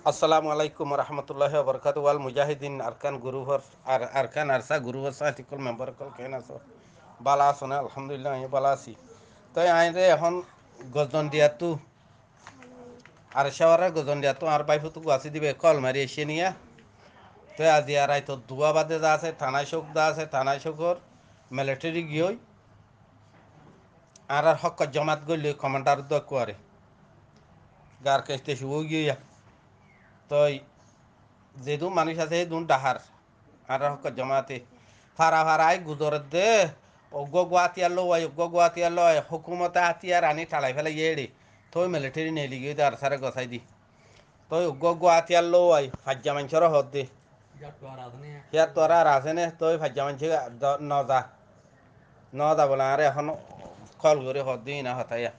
আসসালামু আলাইকুম রহমতুল্লাহ বরকাত ওয়াল মুজাহিদিন আরকান গুরুহর আর আরকান আরসা গুরুহর সাথিকল মেম্বার কল কেন আছো বালা আছো না আলহামদুলিল্লাহ আমি বালা আছি তো আইরে এখন গজন দিয়াতো আর সেওয়ারে গজন দিয়াতো আর বাইফুতু গুয়াছি দিবে কল মারি এসে নিয়া তো আজি আর আইতো দুয়া বাদে যা আছে থানায় শোক দা আছে থানায় শোকর মিলিটারি গিয়ে আর হক জমাত গইলে কমান্ডার দ কুয়ারে গার কেস্তে শুভ গিয়া তো যেহেতু মানুষ আছে দুন ডাহার আর হক জমাতে ফারা ফারাই গুজর দে অজ্ঞ গুয়াতিয়ার লয় অজ্ঞ গুয়াতিয়ার লয় হুকুমতে হাতিয়ার আনি ঠালাই ফেলাই এড়ে থই মিলিটারি নেলি গিয়ে আর সারে গছাই দি তই অজ্ঞ গুয়াতিয়ার লয় ফাজ্জা মানুষের হদ দে ইয়ার তোরা আর আছে নে তই ফাজ্জা মানুষ নজা নজা বলে আর এখন কল করে হদ দিই না হতাইয়া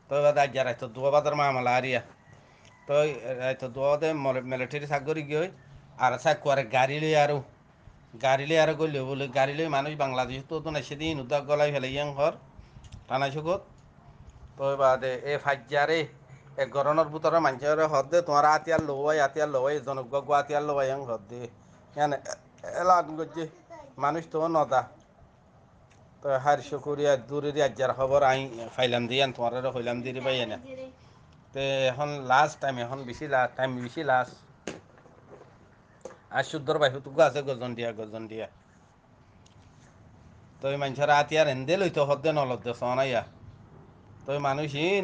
তই বাদ আজ্ঞা রাখতো দুয়া বাজার মামলা আরিয়া তই রাইতো দুয়াদে মিলিটারি চাকরি গিয়ে আর চাকুয়ারে গাড়ি লই আর গলি বলে গাড়ি লই মানুষ বাংলাদেশ তো না সেদিন উদ্যোগ গলাই ফেলে ইয়াং হর টানা সুগত তো বাদে এ ফাজ্জারে এক গরনের ভিতরে মানুষের হদে তোমার আতিয়ার লওয়াই জনজ্ঞ আতিয়ার লওয়াই ইয়াং হদে এনে এলান করছে মানুষ তো নদা তো হারশো করিয়া দূরে আজ্জার খবর আই ফাইলাম দিয়ে তোমার হইলাম দিয়ে পাই না তে এখন লাস্ট টাইম এখন বেশি টাইম বেশি লাস্ট আর শুদ্ধর বাইফুতুকু আছে গজন দিয়া তই মানুষের আতিয়ার এন্দে লইতো হদ্দে নলদ্দে সনাইয়া তই মানুষইন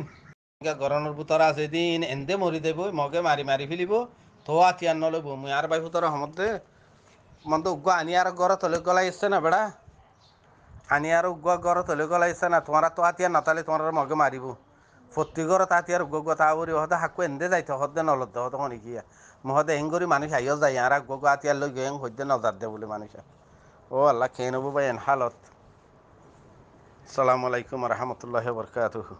গরমের ভিতর আছে দিন এন্দে মরি দেব মগে মারি মারি ফেলিব তো আতিয়ার নলইব মুই আর বাই ভিতর সমদ্দে মন তো উগ্গ আনি আর ঘর তলে গলাই এসছে না বেড়া আনি আর উগ্গ ঘর তলে গলাই এসছে না তোমার তো আতিয়ার নাতালে তোমার মগে মারিব প্রতি ঘর আতিয়ার উগ্গ তা বলি হতে হাকু এন্দে যাইতে হদ্দে নলদ্দে হতে মনে গিয়া মহদে হেং করি মানুষ আইও যায় আর উগ্গ আতিয়ার লই গেং হদ্দে নজার দে বলে মানুষে ও আল্লাহ খেয়ে নেবো ভাই এন হালত সালামু আলাইকুম রহমতুল্লাহ বরকাতুহু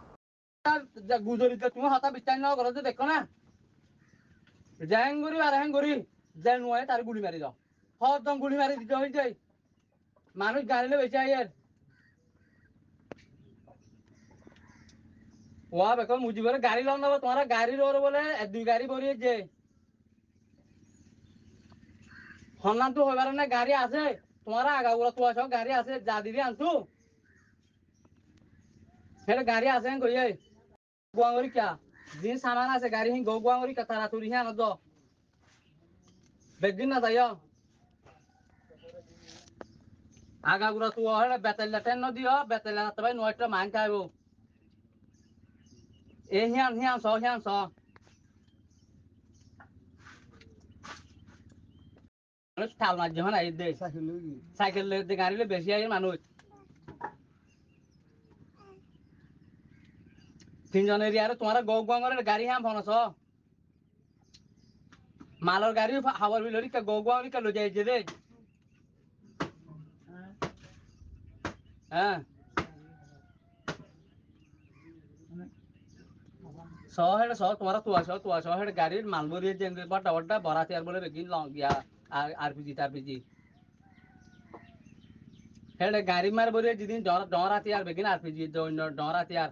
গুজরিতে তুমি হতা বিচার না করো দেখো না জ্যাং করি আর হ্যাং করি যে নয় তার গুলি মারি দাও হদম গুলি মারি দিতে হয়ে যায় মানুষ গাড়িলে বেঁচে আইয়ের ওয়া বেকো মুজিবের গাড়ি লন দেবো তোমার গাড়ির ওর বলে দুই গাড়ি ভরিয়ে যে সন্ধান তো হইবার না গাড়ি আছে তোমার আগাগুলো তো সব গাড়ি আছে যা দিদি আনছু সেটা গাড়ি আছে কইয়ে গুয়াঙ্গরি কা দিন সামান আছে গাড়ি হিং গুয়াঙ্গরি কা তারা তুরি হ্যাঁ নদ বেগদিন না যাইও আগাগুলো তো হয় বেতাল্লা টেন নদিও বেতাল্লা তবে নয়টা মান খাইবো এ হিয়ান স মানুষ ঠাল মার যখন আই দে সাইকেল গাড়ি বেশি আই মানুষ তিনজনের আর তোমার গঙ্গরের গাড়ি হ্যাঁ ফনস মালর গাড়ি হাওয়ার বিলরি গঙ্গরি কা লো যাই যে রে হ্যাঁ শহরে শহর তোমার তো শহরে গাড়ির মালবরি যে বড়টা বড়টা বরাতি আর বলে বেগিন লং গিয়া আরপিজি টারপিজি হেডে গাড়ি মার বলে যেদিন ডরাতি আর বেগিন আরপিজি ডরাতি আর